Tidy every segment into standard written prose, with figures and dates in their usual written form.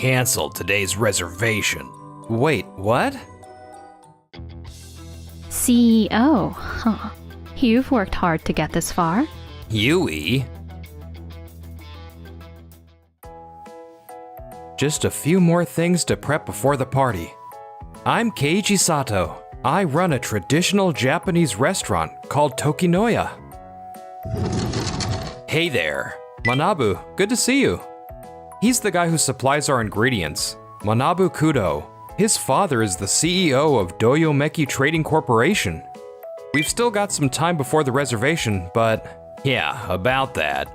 cancel today's reservation. Wait, what? CEO, huh? You've worked hard to get this far. Yui? Just a few more things to prep before the party. I'm Keiichi Sato. I run a traditional Japanese restaurant called Tokinoya. Hey there. Manabu, good to see you. He's the guy who supplies our ingredients. Manabu Kudo. His father is the CEO of Doyomeki Trading Corporation. We've still got some time before the reservation, but... Yeah, about that.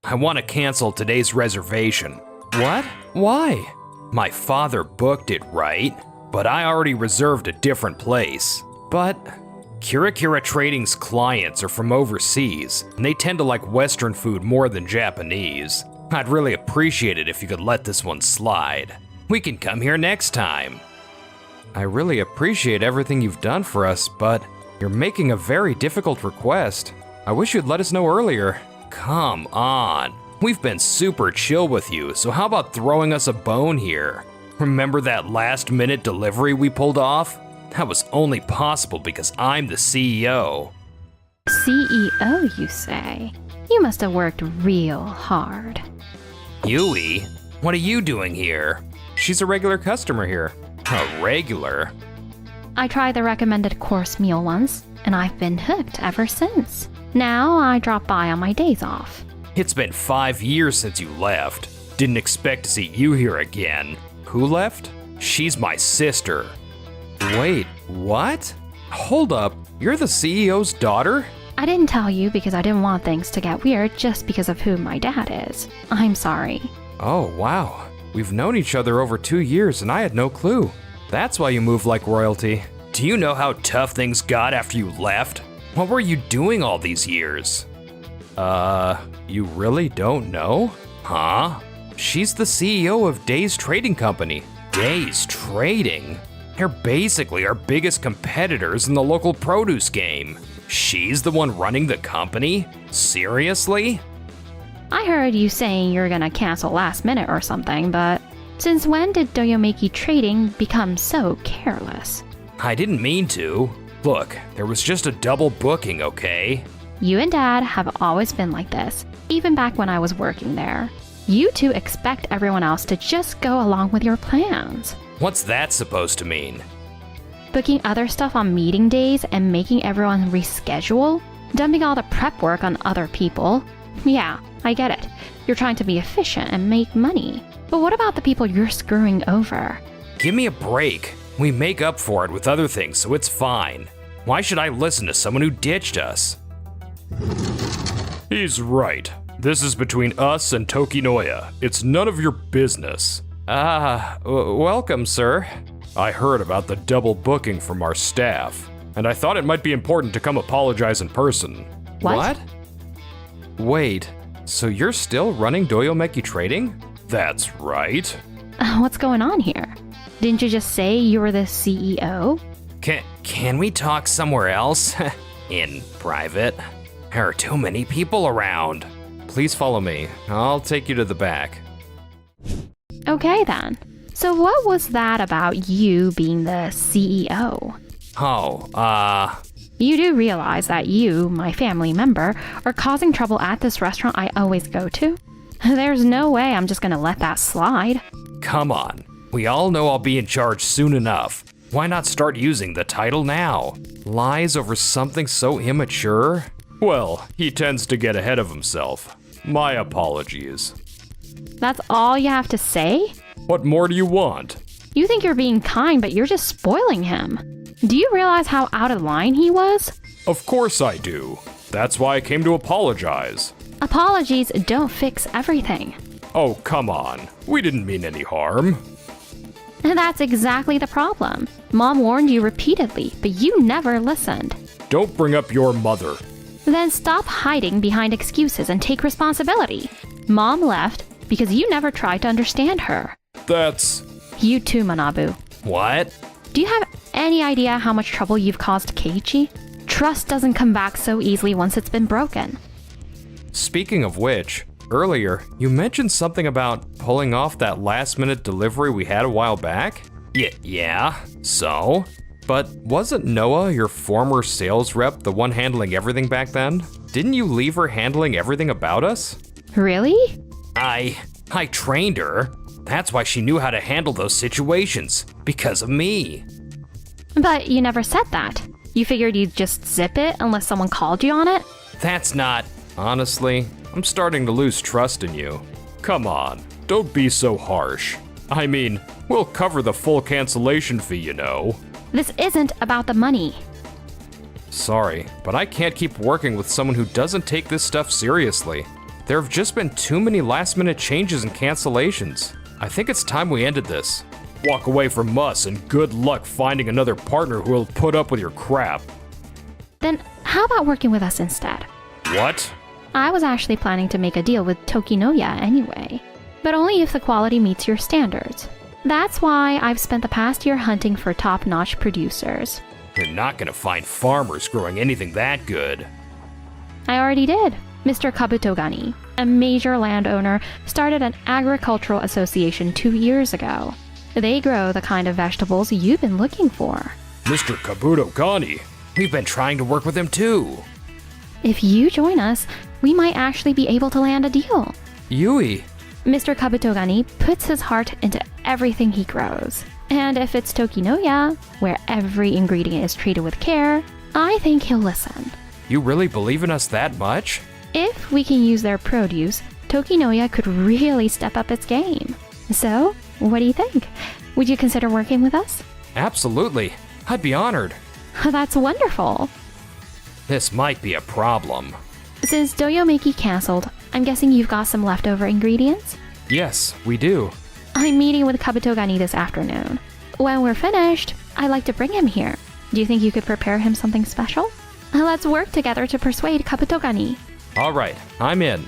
I want to cancel today's reservation. What? Why? My father booked it, right? But I already reserved a different place. But... Kira Trading's clients are from overseas, and they tend to like Western food more than Japanese. I'd really appreciate it if you could let this one slide. We can come here next time. I really appreciate everything you've done for us, but you're making a very difficult request. I wish you'd let us know earlier. Come on. We've been super chill with you, so how about throwing us a bone here? Remember that last-minute delivery we pulled off? That was only possible because I'm the CEO. CEO, you say? You must have worked real hard. Yui, what are you doing here? She's a regular customer here. A regular? I tried the recommended course meal once, and I've been hooked ever since. Now I drop by on my days off. It's been 5 years since you left. Didn't expect to see you here again. Who left? She's my sister. Wait, what? Hold up, you're the CEO's daughter? I didn't tell you because I didn't want things to get weird just because of who my dad is. I'm sorry. Oh, wow. We've known each other over 2 years and I had no clue. That's why you move like royalty. Do you know how tough things got after you left? What were you doing all these years? You really don't know? Huh? She's the CEO of Day's Trading Company. Day's Trading? They're basically our biggest competitors in the local produce game. She's the one running the company? Seriously? I heard you saying you're gonna cancel last minute or something, but since when did Doyomeki Trading become so careless? I didn't mean to. Look, there was just a double booking, okay? You and Dad have always been like this, even back when I was working there. You two expect everyone else to just go along with your plans. What's that supposed to mean? Booking other stuff on meeting days and making everyone reschedule? Dumping all the prep work on other people? Yeah, I get it. You're trying to be efficient and make money. But what about the people you're screwing over? Give me a break. We make up for it with other things, so it's fine. Why should I listen to someone who ditched us? He's right. This is between us and Tokinoya. It's none of your business. Welcome, sir. I heard about the double booking from our staff, and I thought it might be important to come apologize in person. What? Wait, so you're still running Doyomeki Trading? That's right. What's going on here? Didn't you just say you were the CEO? Can we talk somewhere else? In private? There are too many people around. Please follow me. I'll take you to the back. Okay then. So what was that about you being the CEO? You do realize that you, my family member, are causing trouble at this restaurant I always go to? There's no way I'm just gonna let that slide. Come on. We all know I'll be in charge soon enough. Why not start using the title now? Lies over something so immature? Well, he tends to get ahead of himself. My apologies. That's all you have to say? What more do you want? You think you're being kind, but you're just spoiling him. Do you realize how out of line he was? Of course I do. That's why I came to apologize. Apologies don't fix everything. Oh, come on. We didn't mean any harm. And that's exactly the problem. Mom warned you repeatedly, but you never listened. Don't bring up your mother. Then stop hiding behind excuses and take responsibility. Mom left because you never tried to understand her. That's... You too, Manabu. What? Do you have any idea how much trouble you've caused Keiichi? Trust doesn't come back so easily once it's been broken. Speaking of which, Earlier, you mentioned something about pulling off that last-minute delivery we had a while back? Yeah, so? But wasn't Noah, your former sales rep, the one handling everything back then? Didn't you leave her handling everything about us? Really? I trained her. That's why she knew how to handle those situations, because of me. But you never said that. You figured you'd just zip it unless someone called you on it? That's not... Honestly, I'm starting to lose trust in you. Come on, don't be so harsh. I mean, we'll cover the full cancellation fee, you know. This isn't about the money. Sorry, but I can't keep working with someone who doesn't take this stuff seriously. There have just been too many last-minute changes and cancellations. I think it's time we ended this. Walk away from us and good luck finding another partner who will put up with your crap. Then how about working with us instead? What? I was actually planning to make a deal with Tokinoya anyway, but only if the quality meets your standards. That's why I've spent the past year hunting for top-notch producers. You're not gonna find farmers growing anything that good. I already did. Mr. Kabutogani, a major landowner, started an agricultural association 2 years ago. They grow the kind of vegetables you've been looking for. Mr. Kabutogani, we've been trying to work with him too. If you join us, we might actually be able to land a deal. Yui, Mr. Kabutogani puts his heart into everything he grows. And if it's Tokinoya, where every ingredient is treated with care, I think he'll listen. you really believe in us that much? If we can use their produce, Tokinoya could really step up its game. So, what do you think? Would you consider working with us? Absolutely. I'd be honored. That's wonderful. This might be a problem. Since Doyomeki canceled, I'm guessing you've got some leftover ingredients? Yes, we do. I'm meeting with Kabutogani this afternoon. When we're finished, I'd like to bring him here. Do you think you could prepare him something special? Let's work together to persuade Kabutogani. All right, I'm in.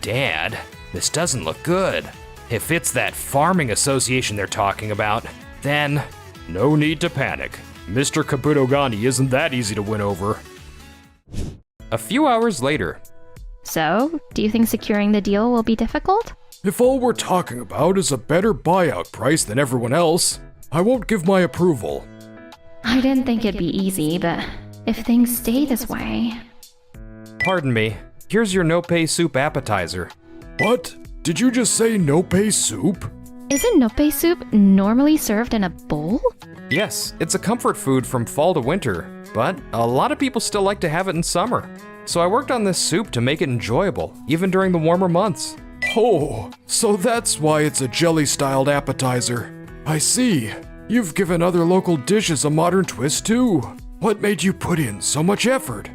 Dad, this doesn't look good. If it's that farming association they're talking about, then No need to panic. Mr. Kabutogani isn't that easy to win over. A few hours later. So, do you think securing the deal will be difficult? If all we're talking about is a better buyout price than everyone else, I won't give my approval. I didn't think it'd be easy, but if things stay this way... Pardon me, here's your no-pay soup appetizer. What? Did you just say no-pay soup? Isn't nope soup normally served in a bowl? Yes, it's a comfort food from fall to winter, but a lot of people still like to have it in summer. So I worked on this soup to make it enjoyable, even during the warmer months. Oh, so that's why it's a jelly-styled appetizer. I see. You've given other local dishes a modern twist too. What made you put in so much effort?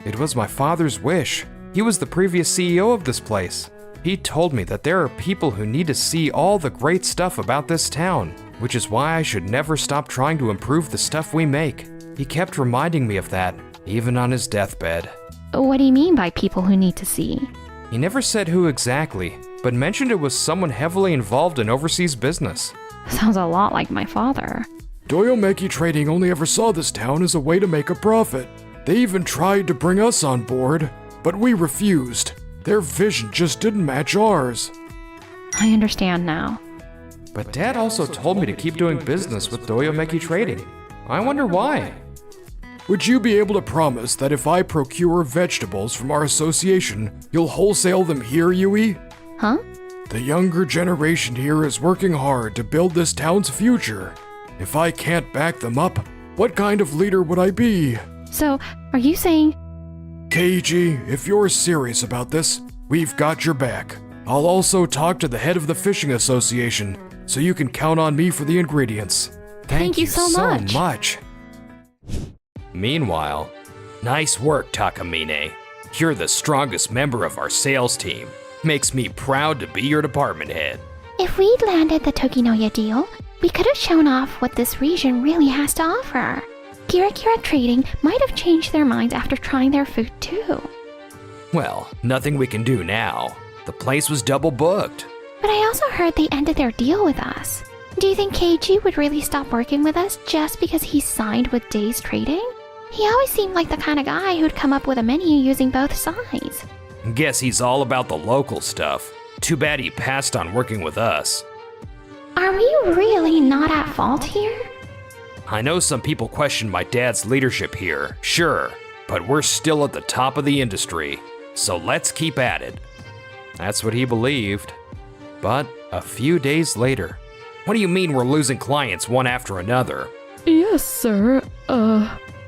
It was my father's wish. He was the previous CEO of this place. He told me that there are people who need to see all the great stuff about this town, which is why I should never stop trying to improve the stuff we make. He kept reminding me of that, even on his deathbed. What do you mean by people who need to see? He never said who exactly, but mentioned it was someone heavily involved in overseas business. Sounds a lot like my father. Doyomeki Trading only ever saw this town as a way to make a profit. They even tried to bring us on board, but we refused. Their vision just didn't match ours. I understand now. But Dad also told me to keep doing business with Doyomeki Trading. I wonder why. Would you be able to promise that if I procure vegetables from our association, you'll wholesale them here, Yui? Huh? The younger generation here is working hard to build this town's future. If I can't back them up, what kind of leader would I be? So, are you saying... Keiji, if you're serious about this, we've got your back. I'll also talk to the head of the fishing association, so you can count on me for the ingredients. Thank you so much. Meanwhile, nice work, Takamine. You're the strongest member of our sales team. Makes me proud to be your department head. If we'd landed the Tokinoya deal, we could have shown off what this region really has to offer. Kira Kira Trading might have changed their minds after trying their food too. Well, nothing we can do now. The place was double booked. But I also heard they ended their deal with us. Do you think Keiji would really stop working with us just because he signed with Days Trading? He always seemed like the kind of guy who'd come up with a menu using both sides. Guess he's all about the local stuff. Too bad he passed on working with us. Are we really not at fault here? I know some people question my dad's leadership here, sure, but we're still at the top of the industry, so let's keep at it. That's what he believed. But a few days later. What do you mean we're losing clients one after another? Yes, sir.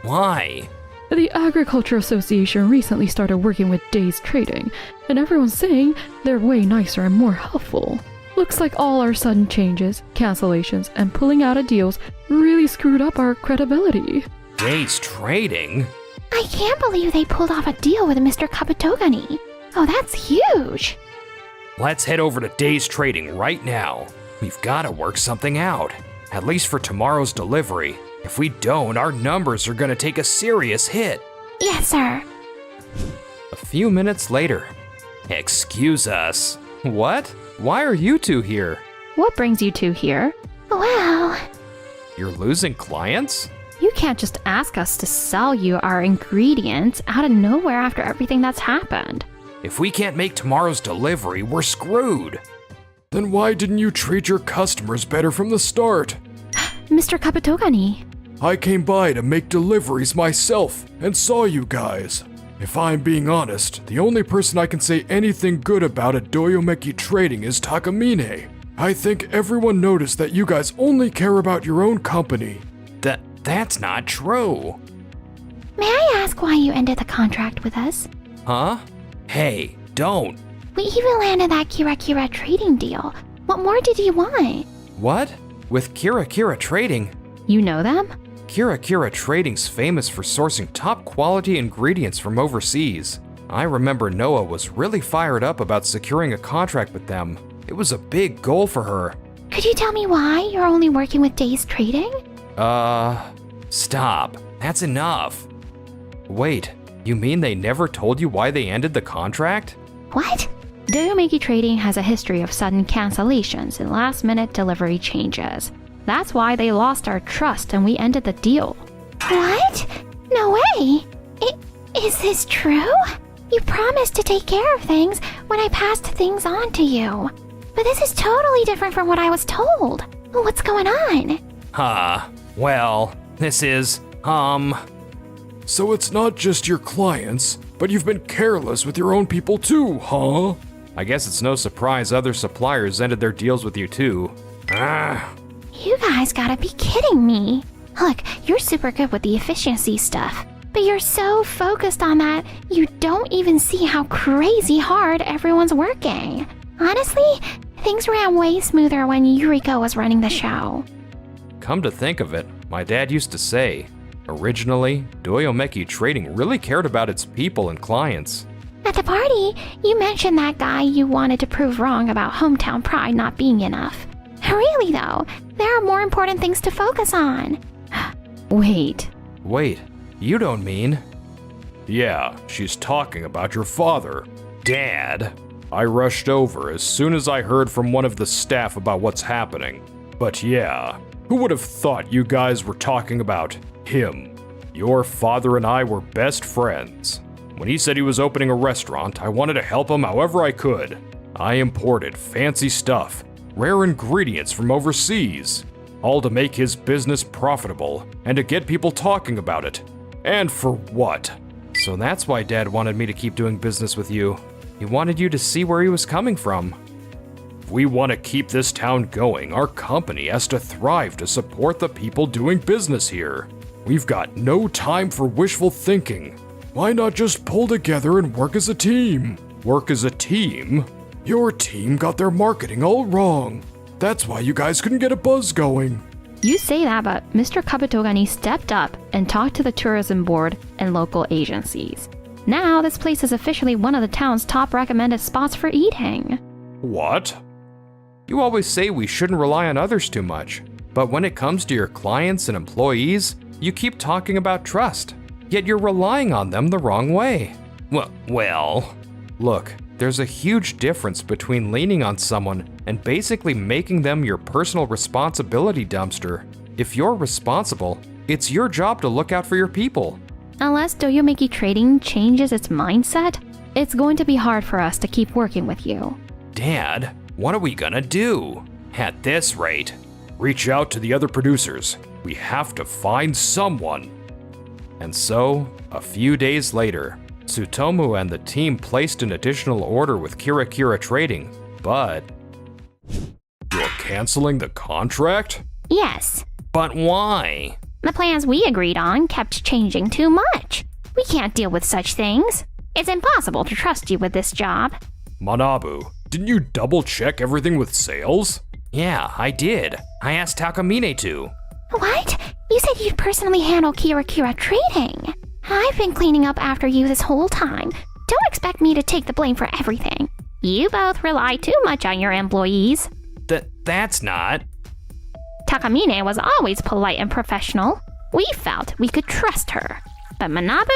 Why? The Agriculture Association recently started working with Days Trading, and everyone's saying they're way nicer and more helpful. Looks like all our sudden changes, cancellations, and pulling out of deals really screwed up our credibility. Days Trading? I can't believe they pulled off a deal with Mr. Kaputogani. Oh, that's huge. Let's head over to Days Trading right now. We've got to work something out, at least for tomorrow's delivery. If we don't, our numbers are going to take a serious hit. Yes, sir. A few minutes later. Excuse us. What? Why are you two here? What brings you two here? Well, You're losing clients? You can't just ask us to sell you our ingredients out of nowhere after everything that's happened. If we can't make tomorrow's delivery, we're screwed. Then why didn't you treat your customers better from the start? Mr. Kaputogani, I came by to make deliveries myself and saw you guys. If I'm being honest, the only person I can say anything good about at Doyomeki Trading is Takamine. I think everyone noticed that you guys only care about your own company. That's not true. may I ask why you ended the contract with us? Huh? Hey, don't. We even landed that Kira trading deal. What more did you want? What? With Kira Trading? you know them? Kira Trading's famous for sourcing top quality ingredients from overseas. I remember Noah was really fired up about securing a contract with them. It was a big goal for her. Could you tell me why you're only working with Days Trading? Stop. That's enough. Wait, you mean they never told you why they ended the contract? What? Doyomeki Trading has a history of sudden cancellations and last-minute delivery changes. That's why they lost our trust and we ended the deal. What? No way! Is this true? You promised to take care of things when I passed things on to you. But this is totally different from what I was told. What's going on? Well, this is, So it's not just your clients, but you've been careless with your own people too, huh? I guess it's no surprise other suppliers ended their deals with you too. You guys gotta be kidding me. Look, you're super good with the efficiency stuff, but you're so focused on that, you don't even see how crazy hard everyone's working. Honestly, things ran way smoother when Yuriko was running the show. Come to think of it, my dad used to say, originally, Doyomeki Trading really cared about its people and clients. At the party, you mentioned that guy you wanted to prove wrong about hometown pride not being enough. Really though, there are more important things to focus on. Wait, Wait, you don't mean? Yeah, she's talking about your father. Dad. I rushed over as soon as I heard from one of the staff about what's happening. But yeah, who would have thought you guys were talking about him? Your father and I were best friends. When he said he was opening a restaurant, I wanted to help him however I could. I imported fancy stuff, rare ingredients from overseas, all to make his business profitable and to get people talking about it. And for what? So that's why Dad wanted me to keep doing business with you. He wanted you to see where he was coming from. If we want to keep this town going, our company has to thrive to support the people doing business here. We've got no time for wishful thinking. Why not just pull together and work as a team? Work as a team? Your team got their marketing all wrong. That's why you guys couldn't get a buzz going. you say that, but Mr. Kaputogani stepped up and talked to the tourism board and local agencies. Now this place is officially one of the town's top recommended spots for eating. What? You always say we shouldn't rely on others too much, but when it comes to your clients and employees, you keep talking about trust, yet you're relying on them the wrong way. Well, Look, there's a huge difference between leaning on someone and basically making them your personal responsibility dumpster. If you're responsible, it's your job to look out for your people. Unless Doyomeki Trading changes its mindset, It's going to be hard for us to keep working with you. Dad, what are we gonna do? At this rate, Reach out to the other producers. We have to find someone. And so, a few days later, Tsutomu and the team placed an additional order with Kira Trading, but You're canceling the contract? Yes. but why? The plans we agreed on kept changing too much. We can't deal with such things. It's impossible to trust you with this job. Manabu, didn't you double check everything with sales? Yeah, I did. I asked Takamine to. What? You said you'd personally handle Kira Trading. I've been cleaning up after you this whole time. Don't expect me to take the blame for everything. You both rely too much on your employees. That's not. Takamine was always polite and professional. We felt we could trust her. But Manabu?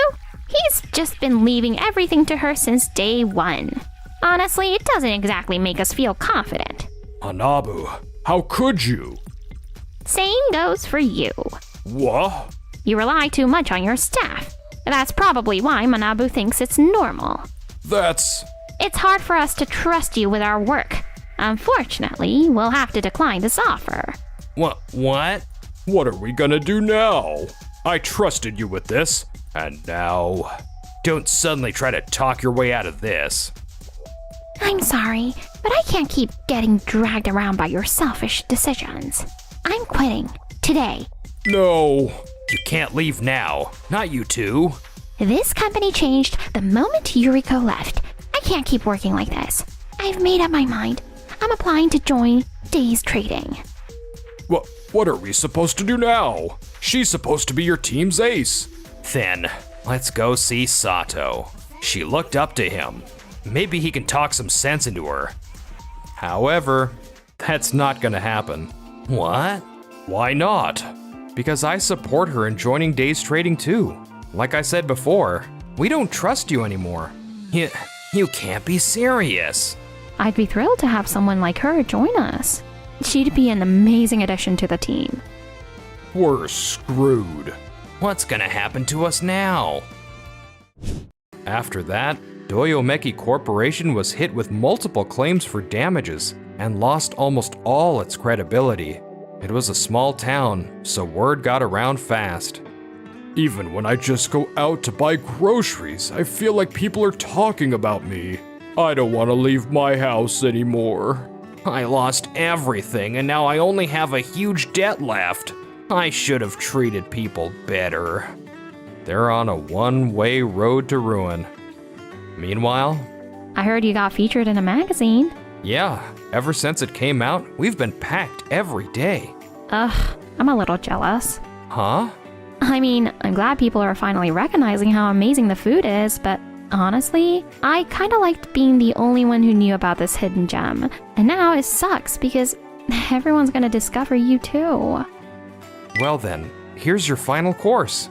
He's just been leaving everything to her since day one. Honestly, it doesn't exactly make us feel confident. Manabu, how could you? Same goes for you. What? You rely too much on your staff. That's probably why Manabu thinks it's normal. That's... It's hard for us to trust you with our work. Unfortunately, we'll have to decline this offer. What? What are we gonna do now? I trusted you with this, and now... Don't suddenly try to talk your way out of this. I'm sorry, but I can't keep getting dragged around by your selfish decisions. I'm quitting. Today. No. You can't leave now. Not you two. This company changed the moment Yuriko left. I can't keep working like this. I've made up my mind. I'm applying to join Days Trading. What are we supposed to do now? She's supposed to be your team's ace. Then, let's go see Sato. She looked up to him. Maybe he can talk some sense into her. however, that's not gonna happen. What? Why not? Because I support her in joining Days Trading too. Like I said before, we don't trust you anymore. You can't be serious. I'd be thrilled to have someone like her join us. She'd be an amazing addition to the team. We're screwed. What's gonna happen to us now? After that, Doyomeki Corporation was hit with multiple claims for damages and lost almost all its credibility. It was a small town, so word got around fast. Even when I just go out to buy groceries, I feel like people are talking about me. I don't want to leave my house anymore. I lost everything and now I only have a huge debt left. I should have treated people better. They're on a one-way road to ruin. Meanwhile, I heard you got featured in a magazine. yeah, ever since it came out, we've been packed every day. Ugh, I'm a little jealous. Huh? I mean, I'm glad people are finally recognizing how amazing the food is, but honestly, I kinda liked being the only one who knew about this hidden gem. And now it sucks because everyone's gonna discover you too. Well then, here's your final course.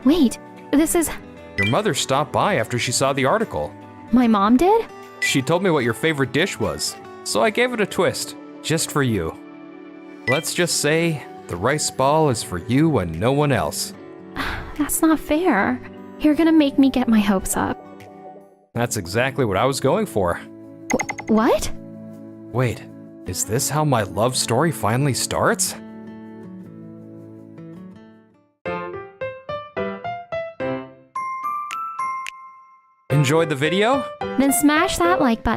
Wait, this is... Your mother stopped by after she saw the article. My mom did? She told me what your favorite dish was, so I gave it a twist, just for you. Let's just say, the rice ball is for you and no one else. That's not fair. You're gonna make me get my hopes up. That's exactly what I was going for. What? Wait, is this how my love story finally starts? Enjoyed the video? Then smash that like button.